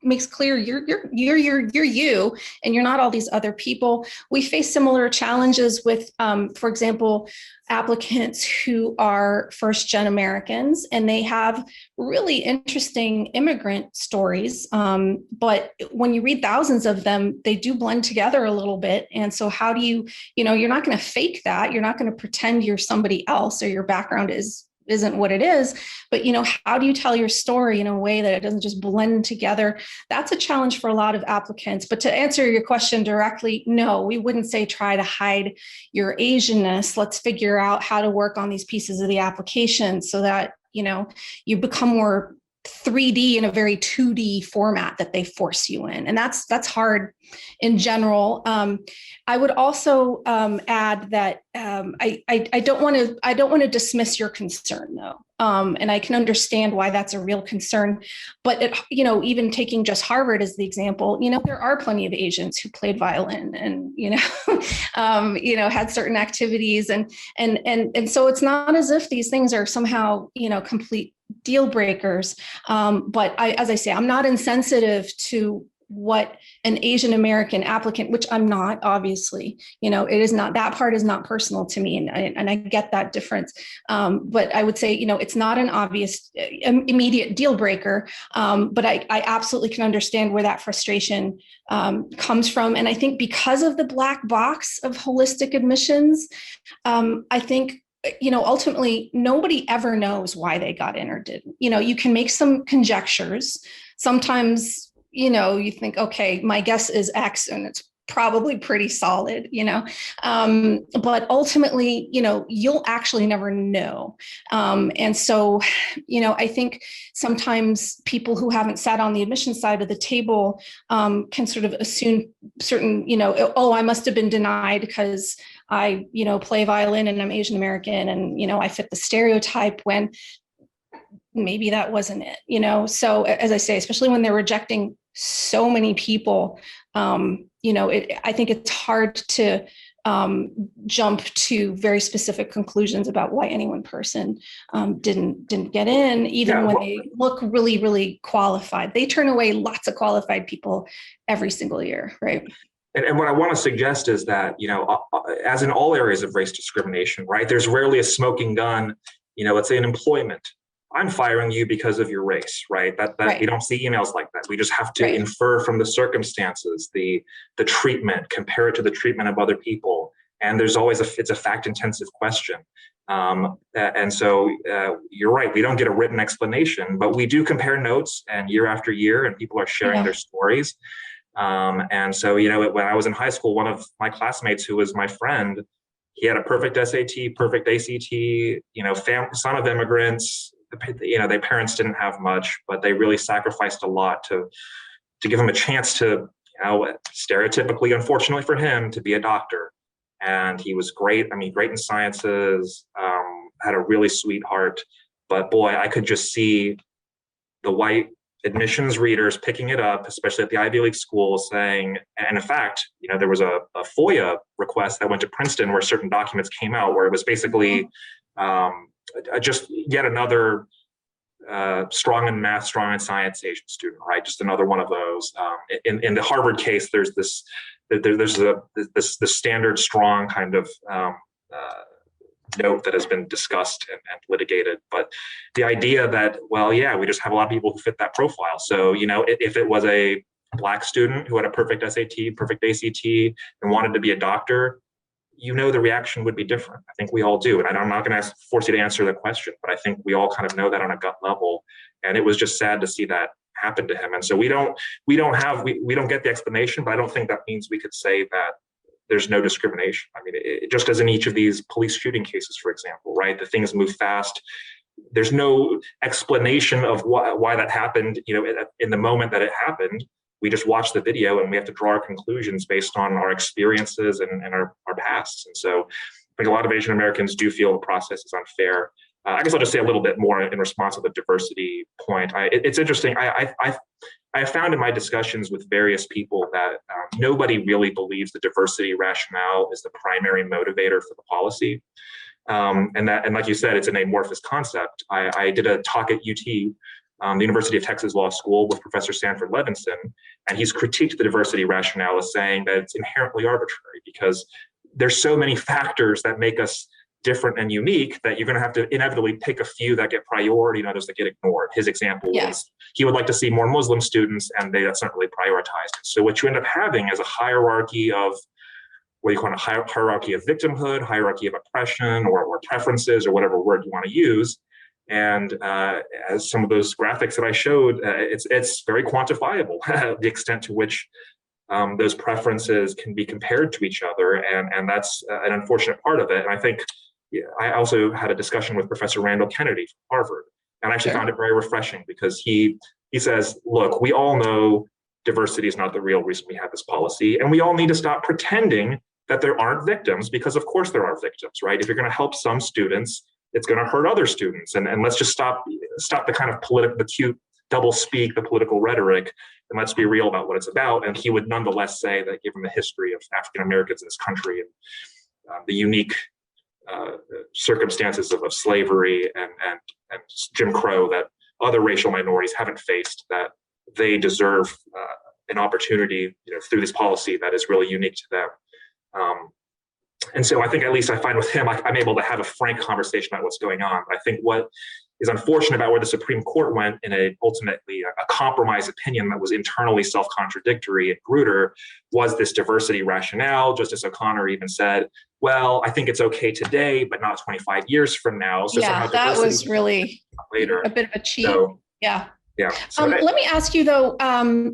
makes clear you're you and you're not all these other people. We face similar challenges with, for example, applicants who are first-gen Americans, and they have really interesting immigrant stories. But when you read thousands of them, they do blend together a little bit. And so how do you, you're not going to fake that. You're not going to pretend you're somebody else or your background isn't what it is, but how do you tell your story in a way that it doesn't just blend together? That's a challenge for a lot of applicants. But to answer your question directly, no, we wouldn't say try to hide your Asianness. Let's figure out how to work on these pieces of the application so that you become more 3D in a very 2D format that they force you in. And that's hard in general. I would also add that I don't want to dismiss your concern though. And I can understand why that's a real concern, but even taking just Harvard as the example, there are plenty of Asians who played violin and, had certain activities and so it's not as if these things are somehow, complete deal breakers. But as I say, I'm not insensitive to what an Asian American applicant, which I'm not, obviously, it is not, that part is not personal to me. And I get that difference. But I would say, it's not an obvious immediate deal breaker. But I absolutely can understand where that frustration comes from. And I think because of the black box of holistic admissions, I think ultimately nobody ever knows why they got in or didn't. You can make some conjectures. Sometimes, you think, okay, my guess is X and it's probably pretty solid, but ultimately, you'll actually never know. And so, I think sometimes people who haven't sat on the admission side of the table can sort of assume certain, I must have been denied because I, play violin and I'm Asian American and, I fit the stereotype, when maybe that wasn't it, So as I say, especially when they're rejecting so many people, I think it's hard to jump to very specific conclusions about why any one person didn't get in, even when they look really, really qualified. They turn away lots of qualified people every single year, right? And what I want to suggest is that, as in all areas of race discrimination, right, there's rarely a smoking gun, let's say in employment. I'm firing you because of your race, right? That right. We don't see emails like that. We just have to infer from the circumstances, the treatment, compare it to the treatment of other people. And there's always it's a fact-intensive question. And so you're right, we don't get a written explanation, but we do compare notes and year after year, and people are sharing their stories. And so, when I was in high school, one of my classmates who was my friend, he had a perfect SAT, perfect ACT, son of immigrants. Their parents didn't have much, but they really sacrificed a lot to give him a chance to, stereotypically, unfortunately for him, to be a doctor. And he was great. Great in sciences, had a really sweet heart. But boy, I could just see the white admissions readers picking it up, especially at the Ivy League schools, saying, and in fact, there was a FOIA request that went to Princeton where certain documents came out where it was basically just yet another strong in math, strong in science Asian student, right? Just another one of those. In the Harvard case, there's this standard strong kind of note that has been discussed and litigated. But the idea that, we just have a lot of people who fit that profile. So, if it was a Black student who had a perfect SAT, perfect ACT, and wanted to be a doctor, the reaction would be different. I think we all do. And I'm not going to force you to answer the question, but I think we all kind of know that on a gut level. And it was just sad to see that happen to him. And so we don't get the explanation, but I don't think that means we could say that there's no discrimination. I mean, just as in each of these police shooting cases, for example, right? The things move fast. There's no explanation of why that happened, in the moment that it happened. We just watch the video and we have to draw our conclusions based on our experiences and our pasts. And so I think a lot of Asian Americans do feel the process is unfair. I guess I'll just say a little bit more in response to the diversity point. It's interesting. I found in my discussions with various people that nobody really believes the diversity rationale is the primary motivator for the policy. And like you said, it's an amorphous concept. I did a talk at UT, the University of Texas Law School, with Professor Sanford Levinson, and he's critiqued the diversity rationale as saying that it's inherently arbitrary because there's so many factors that make us different and unique that you're going to have to inevitably pick a few that get priority and others that get ignored. His example was he would like to see more Muslim students, and that's not really prioritized. So what you end up having is a hierarchy of what you call a hierarchy of victimhood, hierarchy of oppression, or preferences, or whatever word you want to use. And as some of those graphics that I showed, it's very quantifiable, the extent to which those preferences can be compared to each other. And that's an unfortunate part of it. And I think I also had a discussion with Professor Randall Kennedy from Harvard, and I actually found it very refreshing because he says, look, we all know diversity is not the real reason we have this policy, and we all need to stop pretending that there aren't victims, because of course there are victims, right? If you're going to help some students, it's going to hurt other students. And let's just stop the kind of the cute double speak, the political rhetoric, and let's be real about what it's about. And he would nonetheless say that given the history of African Americans in this country and the unique circumstances of slavery and Jim Crow that other racial minorities haven't faced, that they deserve an opportunity through this policy that is really unique to them. And so I think, at least I find with him, I'm able to have a frank conversation about what's going on. But I think what is unfortunate about where the Supreme Court went in ultimately a compromise opinion that was internally self-contradictory and Grutter was this diversity rationale. Justice O'Connor even said, well, I think it's okay today, but not 25 years from now. So that was really later. A bit of a cheat. So, yeah. So let me ask you, though,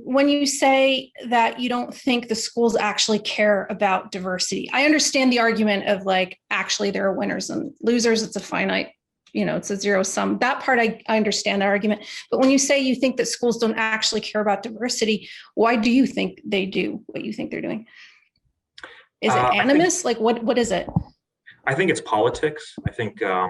when you say that you don't think the schools actually care about diversity, I understand the argument of actually there are winners and losers. It's a finite, it's a zero sum. That part, I understand that argument. But when you say you think that schools don't actually care about diversity, why do you think they do what you think they're doing? Is it animus? What is it? I think it's politics. I think so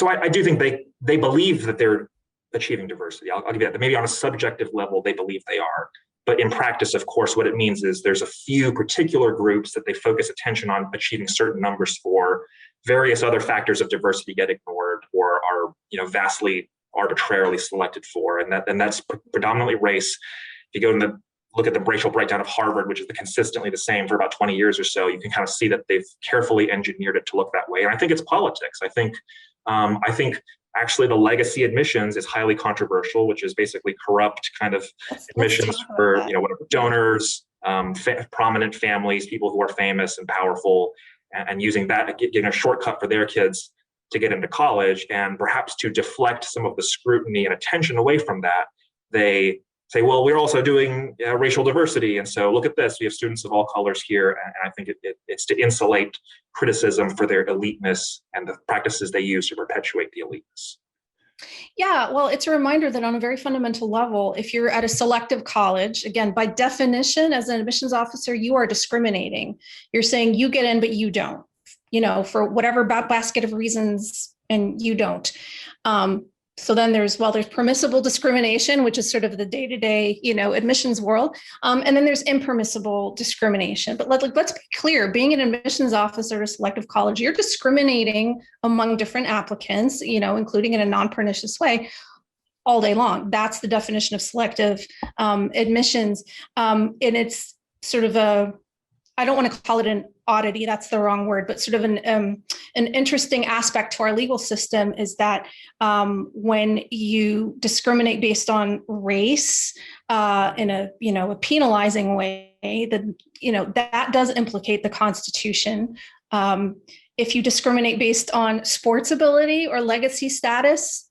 I do think they believe that they're achieving diversity. I'll give you that. Maybe on a subjective level, they believe they are. But in practice, of course, what it means is there's a few particular groups that they focus attention on achieving certain numbers for. Various other factors of diversity get ignored or are vastly arbitrarily selected for. And that's predominantly race. If you go to look at the racial breakdown of Harvard, which is consistently the same for about 20 years or so, you can kind of see that they've carefully engineered it to look that way. And I think it's politics. I think actually the legacy admissions is highly controversial, which is basically corrupt kind of admissions for whatever donors, prominent families, people who are famous and powerful, and using that, getting a shortcut for their kids to get into college, and perhaps to deflect some of the scrutiny and attention away from that, they say, well, we're also doing racial diversity. And so look at this, we have students of all colors here. And I think it's to insulate criticism for their eliteness and the practices they use to perpetuate the eliteness. Yeah, well, it's a reminder that on a very fundamental level, if you're at a selective college, again, by definition, as an admissions officer, you are discriminating. You're saying you get in, but you don't, for whatever basket of reasons, and you don't. So then there's permissible discrimination, which is sort of the day-to-day, admissions world. And then there's impermissible discrimination. But let's be clear, being an admissions officer at a selective college, you're discriminating among different applicants, including in a non-pernicious way all day long. That's the definition of selective admissions. And it's sort of I don't want to call it an oddity, that's the wrong word, but sort of an interesting aspect to our legal system is that when you discriminate based on race in a penalizing way, that, that does implicate the Constitution. If you discriminate based on sports ability or legacy status,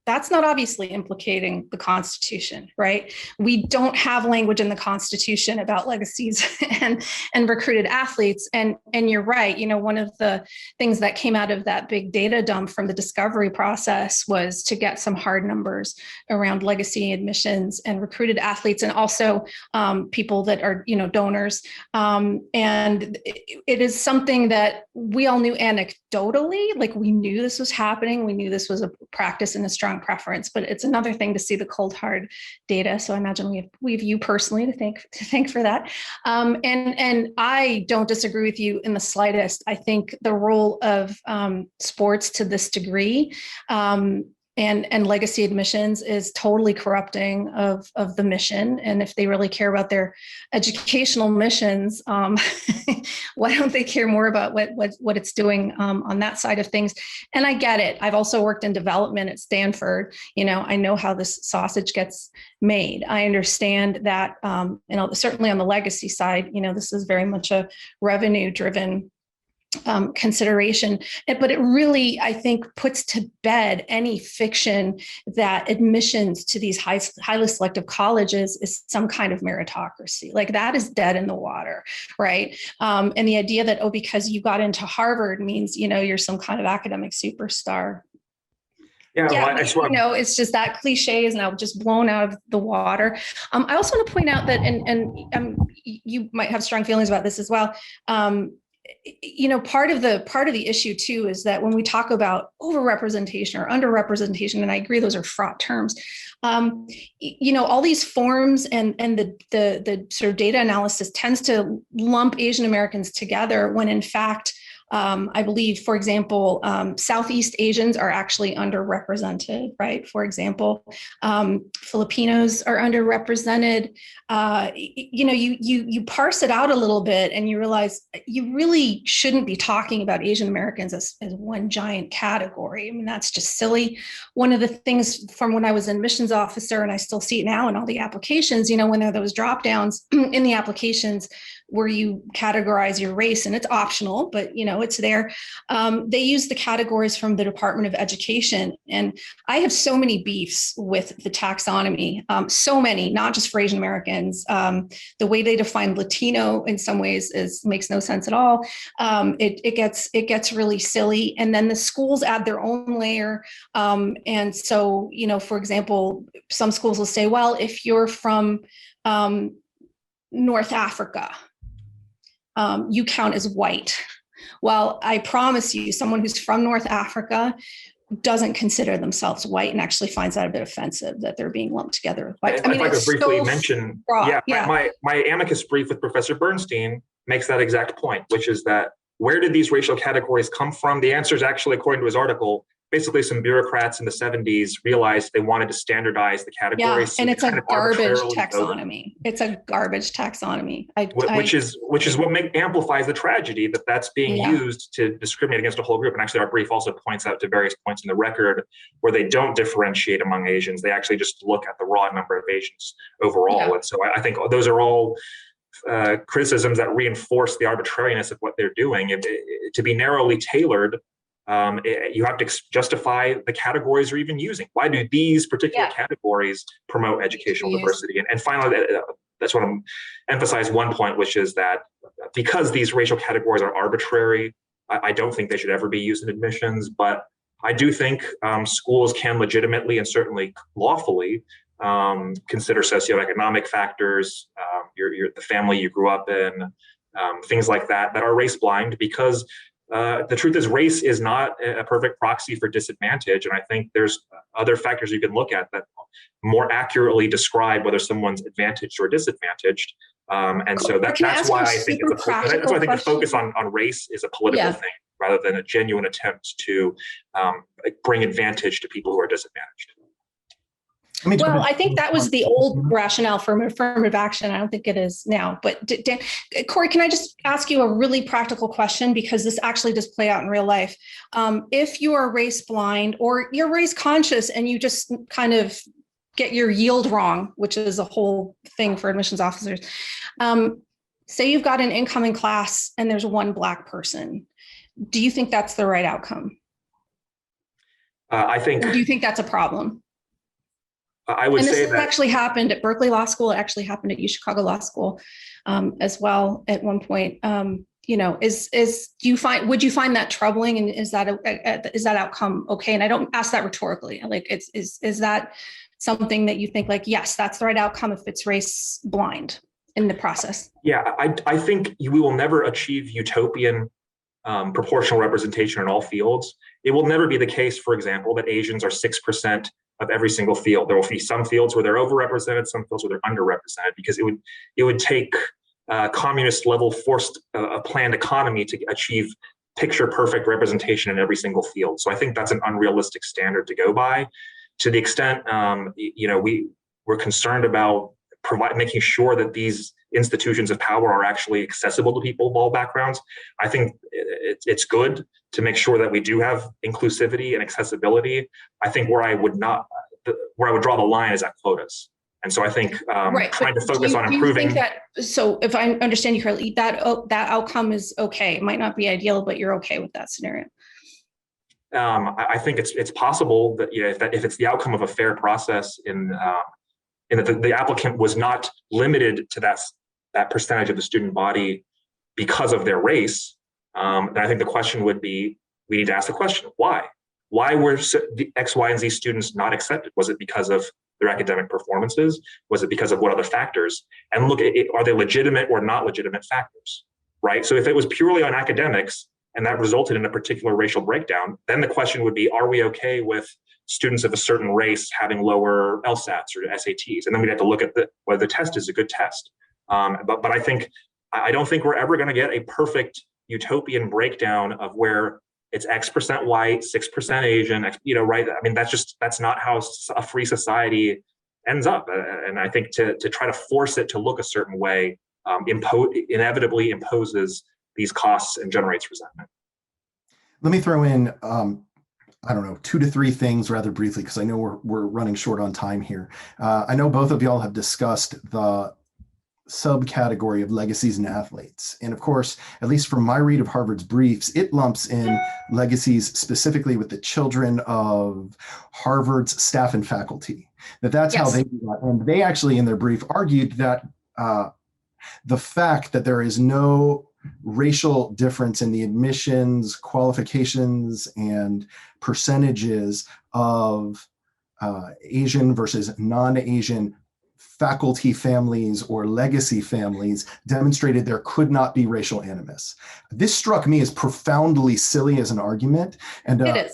that's not obviously implicating the Constitution, right? We don't have language in the Constitution about legacies and recruited athletes. And you're right, one of the things that came out of that big data dump from the discovery process was to get some hard numbers around legacy admissions and recruited athletes, and also people that are, donors. And it is something that we all knew anecdotally, like we knew this was happening. We knew this was a practice and a strong preference, but it's another thing to see the cold hard data. So I imagine we have you personally to thank for that. And I don't disagree with you in the slightest. I think the role of sports to this degree and legacy admissions is totally corrupting of the mission. And if they really care about their educational missions, why don't they care more about what it's doing on that side of things? And I get it. I've also worked in development at Stanford. I know how this sausage gets made. I understand that, certainly on the legacy side, this is very much a revenue-driven consideration, but it really, I think, puts to bed any fiction that admissions to these highly selective colleges is some kind of meritocracy. Like that is dead in the water, right? And the idea that, because you got into Harvard means, you're some kind of academic superstar. It's just that cliche is now just blown out of the water. I also want to point out that, and you might have strong feelings about this as well. Part of the issue too is that when we talk about overrepresentation or underrepresentation, and I agree those are fraught terms, all these forms and the sort of data analysis tends to lump Asian Americans together when in fact, I believe, for example, Southeast Asians are actually underrepresented, right? For example, Filipinos are underrepresented. You parse it out a little bit and you realize you really shouldn't be talking about Asian Americans as one giant category. I mean, that's just silly. One of the things from when I was an admissions officer, and I still see it now in all the applications, when there are those drop downs in the applications where you categorize your race, and it's optional, but it's there. They use the categories from the Department of Education. And I have so many beefs with the taxonomy, so many, not just for Asian Americans. The way they define Latino in some ways makes no sense at all. It gets really silly. And then the schools add their own layer. And so, for example, some schools will say, well, if you're from North Africa, you count as white. Well, I promise you, someone who's from North Africa doesn't consider themselves white and actually finds that a bit offensive that they're being lumped together with white. If I could briefly mention, my amicus brief with Professor Bernstein makes that exact point, which is that where did these racial categories come from? The answer is actually, according to his article, basically some bureaurats in the 70s realized they wanted to standardize the categories. Yeah, and it's a garbage taxonomy. It's a garbage taxonomy. Which is what amplifies the tragedy that's being used to discriminate against a whole group. And actually our brief also points out to various points in the record where they don't differentiate among Asians. They actually just look at the raw number of Asians overall. Yeah. And so I think those are all criticisms that reinforce the arbitrariness of what they're doing. To be narrowly tailored, you have to justify the categories you're even using. Why do these particular categories promote educational diversity? And finally, that's what I'm emphasize one point, which is that because these racial categories are arbitrary, I don't think they should ever be used in admissions. But I do think schools can legitimately and certainly lawfully consider socioeconomic factors, the family you grew up in, things like that are race blind, because the truth is race is not a perfect proxy for disadvantage. And I think there's other factors you can look at that more accurately describe whether someone's advantaged or disadvantaged. And so that's why I think the focus on race is a political thing rather than a genuine attempt to bring advantage to people who are disadvantaged. Well, I think that was the old rationale for affirmative action. I don't think it is now. But Dan, Corey, can I just ask you a really practical question? Because this actually does play out in real life. If you are race blind or you're race conscious and you just kind of get your yield wrong, which is a whole thing for admissions officers. Say you've got an incoming class and there's one Black person. Do you think that's the right outcome? I think. Or do you think that's a problem? I would say that actually happened at Berkeley Law School. It actually happened at UChicago Law School as well at one point. You know, would you find that troubling, and is that outcome okay? And I don't ask that rhetorically. Like, is that something that you think, like, yes, that's the right outcome if it's race blind in the process? Yeah, I think we will never achieve utopian proportional representation in all fields. It will never be the case, for example, that Asians are 6% of every single field. There will be some fields where they're overrepresented, some fields where they're underrepresented, because it would take communist level forced planned economy to achieve picture perfect representation in every single field. So I think that's an unrealistic standard to go by. To the extent we're concerned about making sure that these institutions of power are actually accessible to people of all backgrounds, I think it's good to make sure that we do have inclusivity and accessibility. I think where I would draw the line is at quotas. And so I think trying to focus on improving. Do you think that, so if I understand you correctly, that outcome is okay? It might not be ideal, but you're okay with that scenario? I think it's possible that, if it's the outcome of a fair process in that the applicant was not limited to that percentage of the student body because of their race, then I think the question would be, we need to ask the question, why? Why were the X, Y, and Z students not accepted? Was it because of their academic performances? Was it because of what other factors? And look, are they legitimate or not legitimate factors, right? So if it was purely on academics and that resulted in a particular racial breakdown, then the question would be, are we okay with students of a certain race having lower LSATs or SATs? And then we'd have to look at whether the test is a good test. But I don't think we're ever going to get a perfect utopian breakdown of where it's X% white, 6% Asian, right? I mean, that's not how a free society ends up. And I think to try to force it to look a certain way inevitably imposes these costs and generates resentment. Let me throw in, 2 to 3 things rather briefly, because I know we're running short on time here. I know both of y'all have discussed the subcategory of legacies and athletes. And of course, at least from my read of Harvard's briefs, it lumps in legacies specifically with the children of Harvard's staff and faculty. That's how they do that. And they actually, in their brief, argued that the fact that there is no racial difference in the admissions, qualifications, and percentages of Asian versus non-Asian faculty families or legacy families demonstrated there could not be racial animus. This struck me as profoundly silly as an argument, and to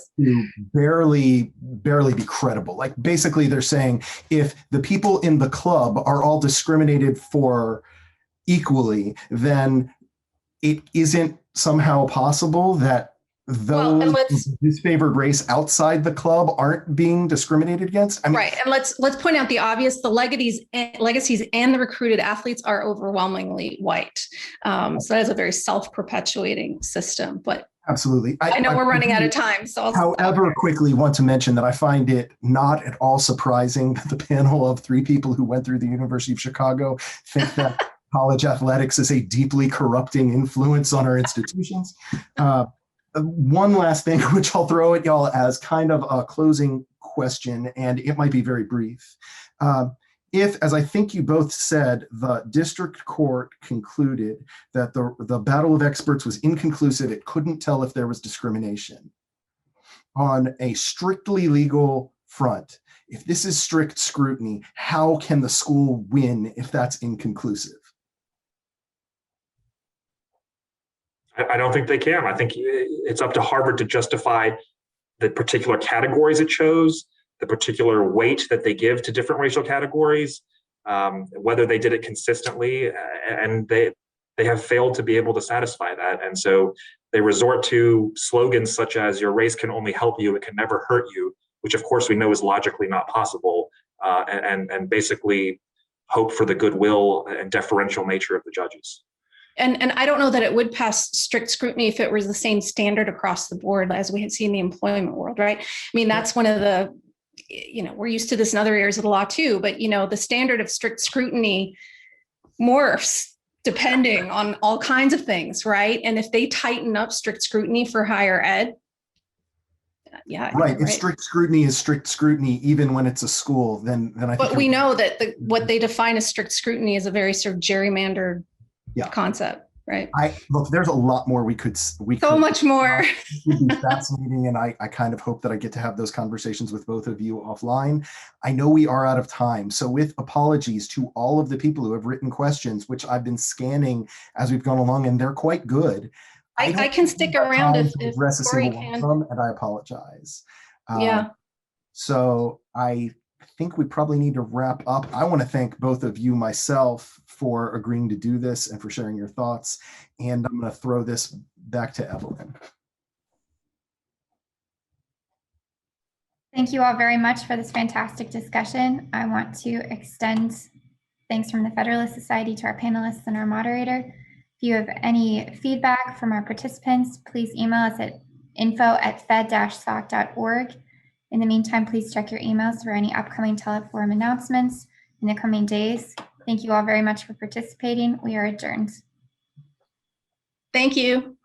barely be credible. Like, basically they're saying if the people in the club are all discriminated for equally, then it isn't somehow possible that those disfavored race outside the club aren't being discriminated against. Right. And let's point out the obvious. The legacies and the recruited athletes are overwhelmingly white. So that is a very self-perpetuating system. But absolutely. I know we're running out of time. So however, quickly want to mention that I find it not at all surprising that the panel of 3 people who went through the University of Chicago think that college athletics is a deeply corrupting influence on our institutions. One last thing, which I'll throw at y'all as kind of a closing question, and it might be very brief. If, as I think you both said, the district court concluded that the battle of experts was inconclusive, it couldn't tell if there was discrimination. On a strictly legal front, if this is strict scrutiny, how can the school win if that's inconclusive? I don't think they can. I think it's up to Harvard to justify the particular categories it chose, the particular weight that they give to different racial categories, whether they did it consistently, and they have failed to be able to satisfy that. And so they resort to slogans such as "your race can only help you, it can never hurt you," which of course we know is logically not possible, and basically hope for the goodwill and deferential nature of the judges. And I don't know that it would pass strict scrutiny if it was the same standard across the board as we had seen in the employment world, right? I mean, that's one of the we're used to this in other areas of the law too, but, the standard of strict scrutiny morphs depending on all kinds of things, right? And if they tighten up strict scrutiny for higher ed, yeah. Right. If strict scrutiny is strict scrutiny, even when it's a school, then I think. But we know that what they define as strict scrutiny is a very sort of gerrymandered concept, right? Look, there's a lot more we could. Much more. It would be fascinating, and I kind of hope that I get to have those conversations with both of you offline. I know we are out of time, so with apologies to all of the people who have written questions, which I've been scanning as we've gone along, and they're quite good. I can stick around if Corey can. And I apologize. Yeah. So I think we probably need to wrap up. I want to thank both of you, myself, for agreeing to do this and for sharing your thoughts. And I'm going to throw this back to Evelyn. Thank you all very much for this fantastic discussion. I want to extend thanks from the Federalist Society to our panelists and our moderator. If you have any feedback from our participants, please email us at info@fed-soc.org. In the meantime, please check your emails for any upcoming teleforum announcements in the coming days. Thank you all very much for participating. We are adjourned. Thank you.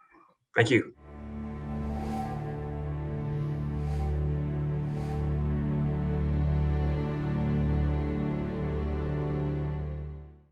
Thank you.